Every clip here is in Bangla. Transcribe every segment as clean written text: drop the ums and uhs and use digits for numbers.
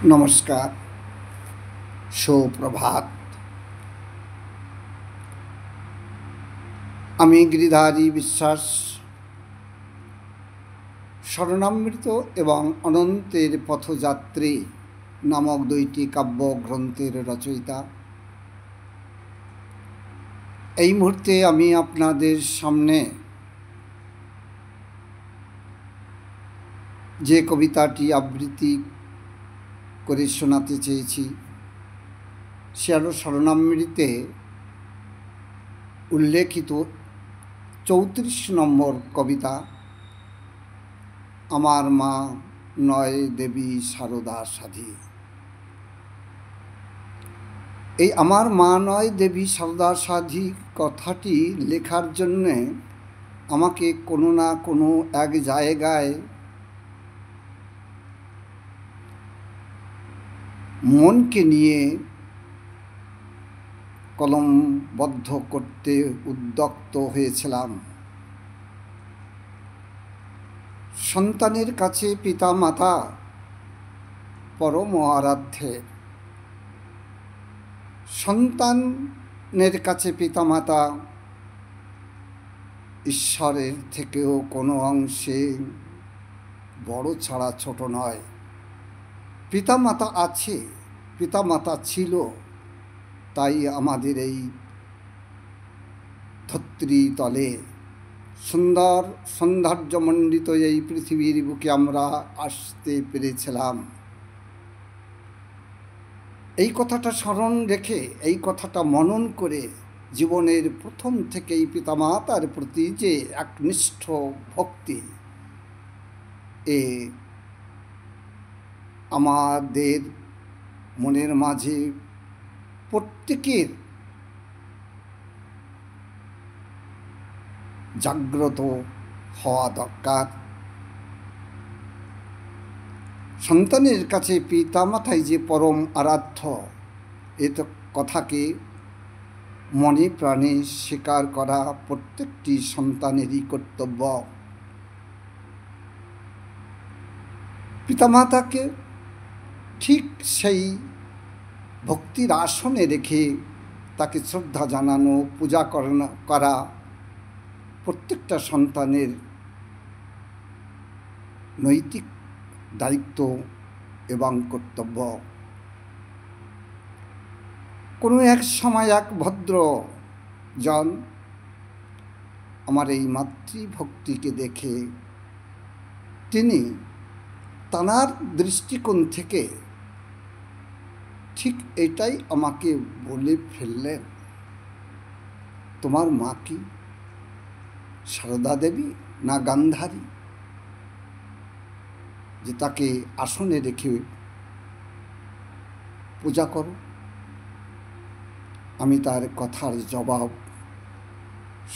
নমস্কার, সুপ্রভাত। আমি গিরিধারী বিশ্বাস স্মরণামৃত এবং অনন্তের পথযাত্রী নামক দুইটি কাব্যগ্রন্থের রচয়িতা। এই মুহূর্তে আমি আপনাদের সামনে যে কবিতাটি আবৃত্তি করে শোনাতে চেয়েছি সে হল স্মরণামৃতে উল্লেখিত 34 নম্বর কবিতা, আমার মা নয় দেবী সারদা সাধী। এই আমার মা নয় দেবী সারদা সাধী কথাটি লেখার জন্যে আমাকে কোনো না কোনো এক জায়গায় মনকে নিয়ে কলমবদ্ধ করতে উদ্যক্ত হয়েছিলাম। সন্তানের কাছে পিতা মাতা পরম আরাধ্যের, সন্তানের কাছে পিতা মাতা ঈশ্বরের থেকেও কোনো অংশে বড় ছাড়া ছোট নয়। পিতা মাতা আছে, পিতা মাতা ছিল, তাই আমাদের এই ধত্রীতলে সুন্দর সৌন্দর্যমণ্ডিত এই পৃথিবীর বুকে আমরা আসতে পেরেছিলাম। এই কথাটা স্মরণ রেখে, এই কথাটা মনন করে জীবনের প্রথম থেকেই পিতামাতার প্রতি যে একনিষ্ঠ ভক্তি, এ আমাদের মনের মাঝে প্রত্যেকের জাগ্রত হওয়া দরকার। সন্তানের কাছে পিতামাতাই যে পরম আরাধ্য, এ তো কথাকে মনে প্রাণে স্বীকার করা প্রত্যেকটি সন্তানেরই কর্তব্য। পিতামাতাকে ঠিক সেই ভক্তির আসনে রেখে তাকে শ্রদ্ধা জানানো, পূজা করা প্রত্যেকটা সন্তানের নৈতিক দায়িত্ব এবং কর্তব্য। কোনো এক সময় এক ভদ্র জন আমার এই মাতৃভক্তিকে দেখে তিনি তাঁর দৃষ্টিকোণ থেকে ঠিক এটাই আমাকে বলে ফেললেন, তোমার মা কি সারদা দেবী না গান্ধারী, যে তাকে আসনে রেখে পূজা করো? আমি তার কথার জবাব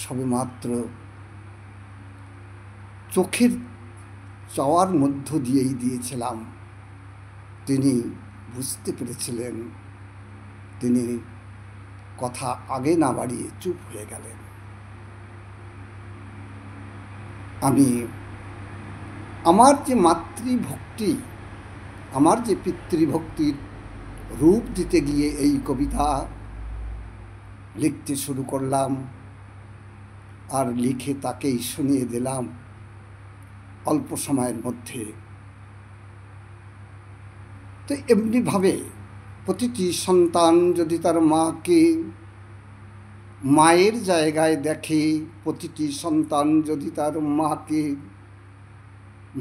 সবেমাত্র চোখের চাওয়ার মধ্য দিয়েই দিয়েছিলাম। তিনি বুঝতে পেরেছিলেন, তিনি কথা আগে না বাড়িয়ে চুপ হয়ে গেলেন। আমি আমার যে মাতৃভক্তি, আমার যে পিতৃভক্তির রূপ দিতে গিয়ে এই কবিতা লিখতে শুরু করলাম আর লিখে তাকেই শুনিয়ে দিলাম অল্প সময়ের মধ্যে। তো এমনিভাবে প্রতিটি সন্তান যদি তার মাকে মায়ের জায়গায় দেখে, প্রতিটি সন্তান যদি তার মাকে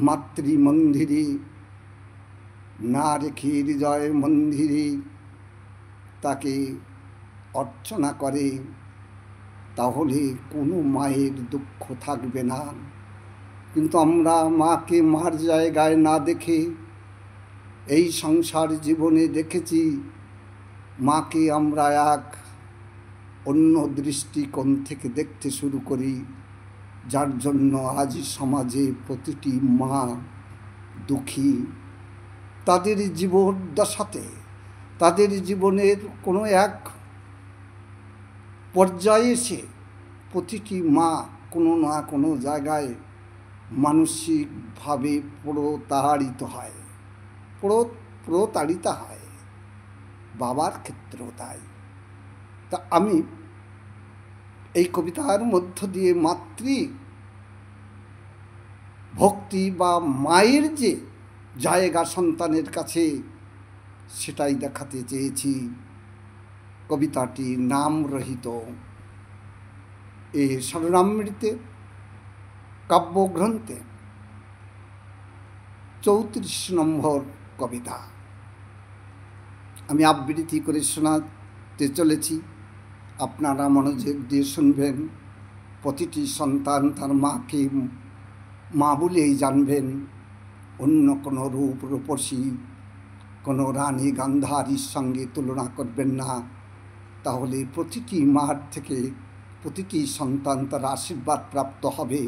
মাতৃমন্দিরে না রেখে হৃদয় মন্দিরে তাকে অর্চনা করে, তাহলে কোনো মায়ের দুঃখ থাকবে না। কিন্তু আমরা মাকে মার জায়গায় না দেখে এই সংসার জীবনে দেখেছি মাকে আমরা এক অন্য দৃষ্টিকোণ থেকে দেখতে শুরু করি, যার জন্য আজ সমাজে প্রতিটি মা দুঃখী। তাদের জীবদ্দশাতে, তাদের জীবনের কোনো এক পর্যায়ে এসে প্রতিটি মা কোনো না কোনো জায়গায় মানসিকভাবে প্রতারিত হয়, প্রতারিতা হয়, বাবার ক্ষেত্রেও তাই। তা আমি এই কবিতার মধ্য দিয়ে মাতৃ ভক্তি বা মায়ের যে জায়গা সন্তানের কাছে, সেটাই দেখাতে চেয়েছি। কবিতাটি নামরহিত। এই শরণামৃতে কাব্যগ্রন্থে 34 নম্বর কবিতা আমি আবৃত্তি করে শোনাতে চলেছি। আপনারা মনোযোগ দিয়ে শুনবেন। প্রতিটি সন্তান তার মাকে মা বলেই জানবেন। অন্য কোনো রূপ রূপসী, কোনো রানী গান্ধারীর সঙ্গে তুলনা করবেন না। তাহলে প্রতিটি মার থেকে প্রতিটি সন্তান তার আশীর্বাদ প্রাপ্ত হবে,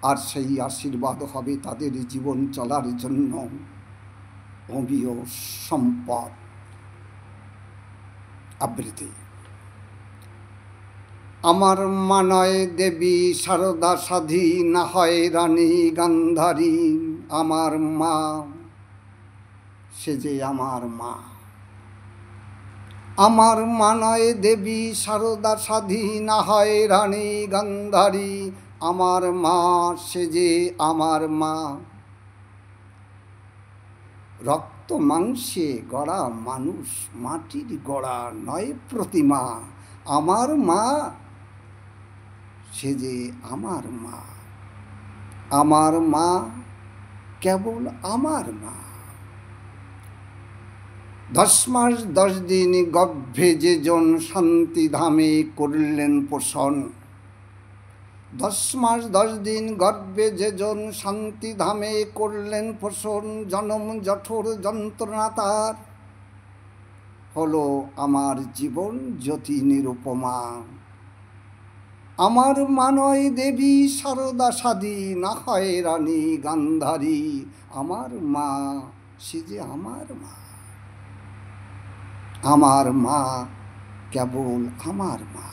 আর সেই আশীর্বাদ হবে তাদের জীবন চলার জন্য অমীয় সম্পদ। আবৃত্তি। আমার মা নয় দেবী সারদা সাধী, না হয় রানী গান্ধারী। আমার মা, সে যে আমার মা। আমার মা নয় দেবী সারদা সাধী, না হয় রানী গান্ধারী। আমার মা, সে যে আমার মা। রক্ত মাংসে গড়া মানুষ, মাটির গড়া নয় প্রতিমা। আমার মা, সে যে আমার মা। আমার মা, কেবল আমার মা। 10 মাস 10 দিন গর্ভে যেজন শান্তিধামে করলেন পোষণ। 10 মাস 10 দিন গর্ভে যেজন শান্তিধামে করলেন পোষণ। জনম জঠর যন্ত্রণা তার হলো আমার জীবন জ্যোতি নিরুপমা। আমার মা নয় দেবী সারদা সাধী, না হয় রানী গান্ধারী। আমার মা, সে যে আমার মা। আমার মা, কেবল আমার মা।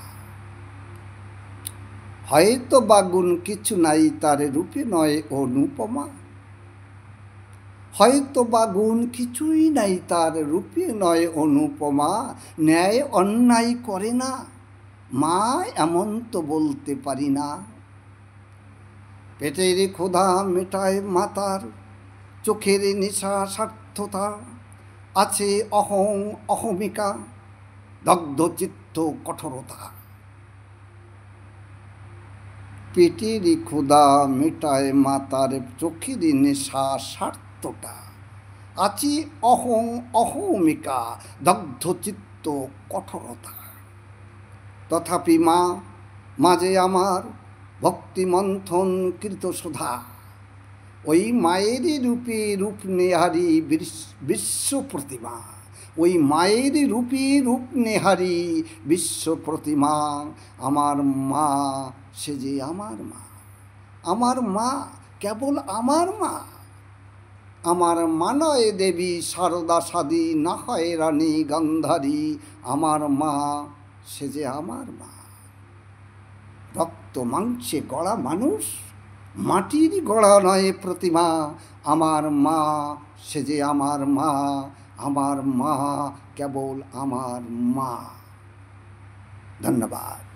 হয়তো বাগুন কিছু নাই তার রূপে নয় অনুপমা। হয়তো বাগুন কিছুই নাই তার রূপে নয় অনুপমা। ন্যায় অন্যায় করে না মা, এমন তো বলতে পারি না। পেটের ক্ষুধা মেটায় মাতার, চোখের নেশা স্বার্থতা। আছে অহং অহমিকা, দগ্ধ চিত্ত কঠোরতা। পেটের ক্ষুধা মেটায় মাতার, চোখের নেশা স্বার্থটা। আছে অহং অহমিকা, দগ্ধ চিত্ত কঠোরতা। তথাপি মা, মাঝে আমার ভক্তি মন্থন কৃত সুধা। ওই মায়েরই রূপে রূপ নেহারি বিশ্ব প্রতিমা। ওই মায়েরই রূপে রূপ নেহারি বিশ্ব প্রতিমা। আমার মা, সে যে আমার মা। আমার মা, কেবল আমার মা। আমার মা নয় দেবী সারদা সাধী, না হয় রানী গান্ধারী। আমার মা, সে যে আমার মা। রক্ত মাংসে গড়া মানুষ, মাটির গড়া নয় প্রতিমা। আমার মা, সে যে আমার মা। আমার মা, কেবল আমার মা। ধন্যবাদ।